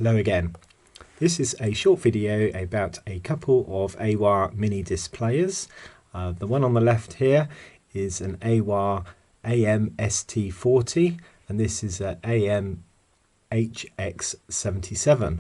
Hello again. This is a short video about a couple of Aiwa Minidisc players. The one on the left here is an Aiwa AM-ST40 and this is an AM-HX77.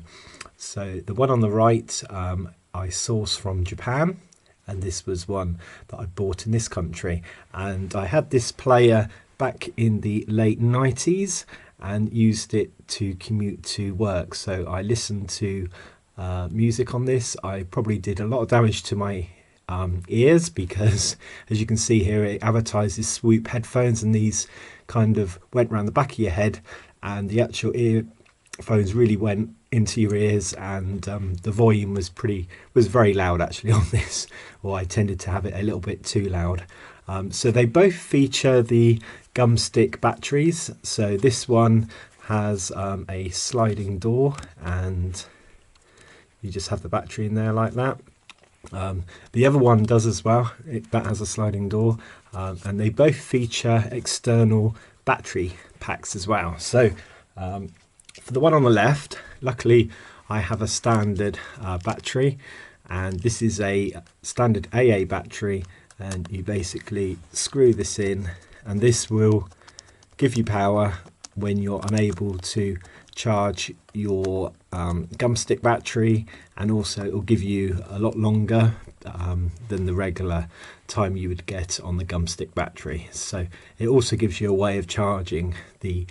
So the one on the right I sourced from Japan, and this was one that I bought in this country, and I had this player back in the late 90s and used it to commute to work. So I listened to music on this. I probably did a lot of damage to my ears because, as you can see here, it advertises swoop headphones, and these kind of went around the back of your head, and the actual earphones really went into your ears, and the volume was very loud actually on this, or I tended to have it a little bit too loud. So they both feature the gum stick batteries. So this one has a sliding door, and you just have the battery in there like that. The other one does as well. That has a sliding door, and they both feature external battery packs as well. So for the one on the left, luckily I have a standard battery, and this is a standard AA battery, and you basically screw this in, and this will give you power when you're unable to charge your gum stick battery, and also it will give you a lot longer than the regular time you would get on the gum stick battery. So it also gives you a way of charging the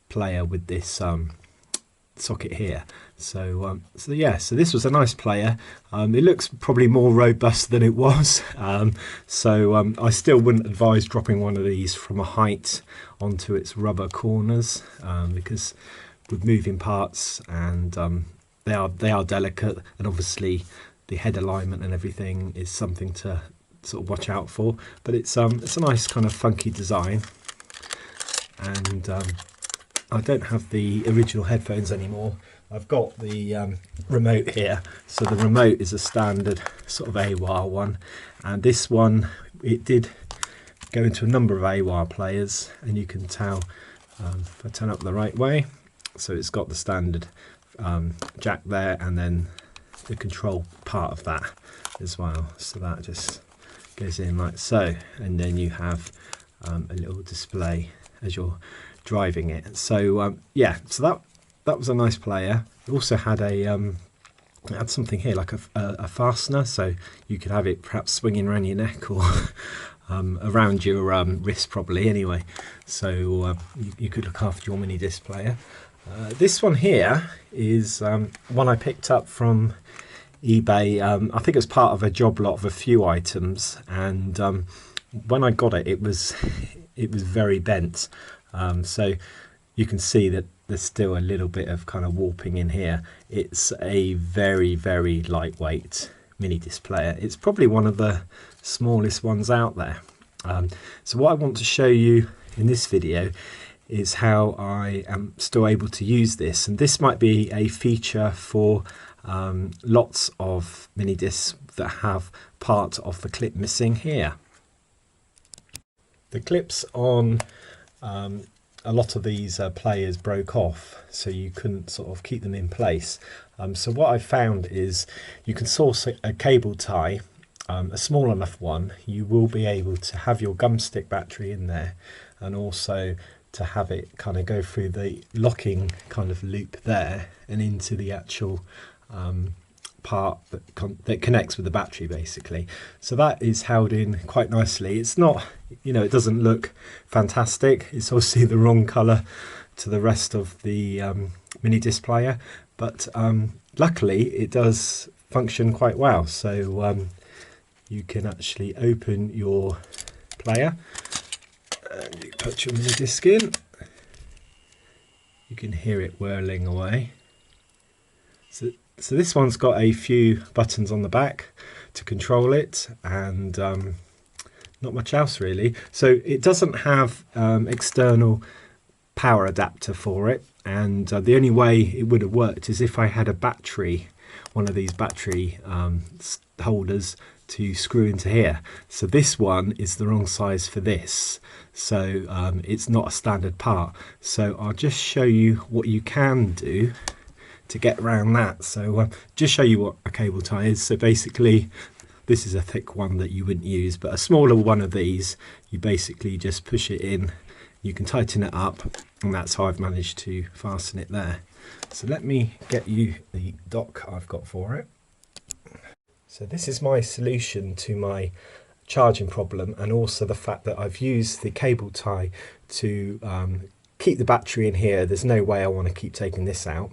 player with this socket here. So this was a nice player. It looks probably more robust than it was, so I still wouldn't advise dropping one of these from a height onto its rubber corners, because with moving parts, and they are delicate, and obviously the head alignment and everything is something to sort of watch out for. But it's a nice kind of funky design, and I don't have the original headphones anymore. I've got the remote here. So the remote is a standard sort of Aiwa one, and this one, it did go into a number of Aiwa players, and you can tell if I turn up the right way. So it's got the standard jack there, and then the control part of that as well. So that just goes in like so, and then you have a little display as you're driving it. So yeah, so that was a nice player. It also had a had something here like a fastener, so you could have it perhaps swinging around your neck, or around your wrist probably anyway. So you could look after your Minidisc player. This one here is one I picked up from eBay. I think it was part of a job lot of a few items, and when I got it, it was very bent. So you can see that there's still a little bit of kind of warping in here. It's a very, very lightweight Minidisc player. It's probably one of the smallest ones out there. So what I want to show you in this video is how I am still able to use this, and this might be a feature for lots of Minidiscs that have part of the clip missing here. The clips on a lot of these players broke off, so you couldn't sort of keep them in place. So what I found is you can source a cable tie, a small enough one. You will be able to have your gum stick battery in there, and also to have it kind of go through the locking kind of loop there and into the actual part that connects with the battery basically. So that is held in quite nicely. It's not, you know, it doesn't look fantastic. It's obviously the wrong color to the rest of the Minidisc player, but luckily it does function quite well. So you can actually open your player and you put your Minidisc in. You can hear it whirling away. So this one's got a few buttons on the back to control it, and not much else really. So it doesn't have external power adapter for it, and the only way it would have worked is if I had a battery, one of these battery holders to screw into here. So this one is the wrong size for this, so it's not a standard part. So I'll just show you what you can do to get around that. So just show you what a cable tie is. So basically this is a thick one that you wouldn't use, but a smaller one of these, you basically just push it in, you can tighten it up, and that's how I've managed to fasten it there. So let me get you the dock I've got for it. So this is my solution to my charging problem, and also the fact that I've used the cable tie to keep the battery in here. There's no way I want to keep taking this out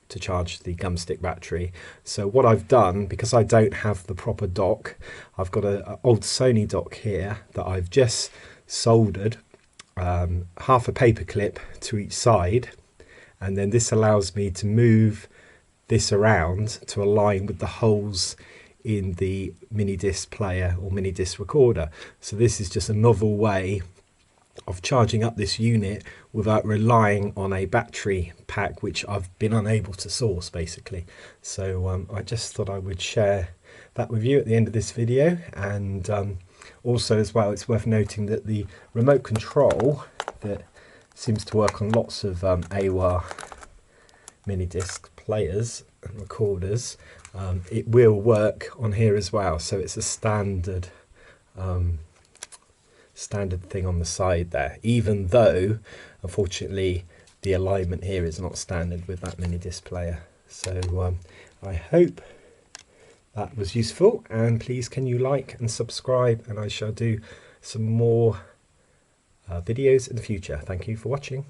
to charge the gumstick battery. So what I've done, because I don't have the proper dock, I've got an old Sony dock here that I've just soldered half a paper clip to each side, and then this allows me to move this around to align with the holes in the mini disc player or mini disc recorder. So this is just a novel way of charging up this unit without relying on a battery pack, which I've been unable to source basically. So I just thought I would share that with you at the end of this video. And also as well, it's worth noting that the remote control that seems to work on lots of Aiwa mini disc players and recorders, it will work on here as well. So it's a standard thing on the side there, even though unfortunately the alignment here is not standard with that mini disc player. So I hope that was useful, and please can you like and subscribe, and I shall do some more videos in the future. Thank you for watching.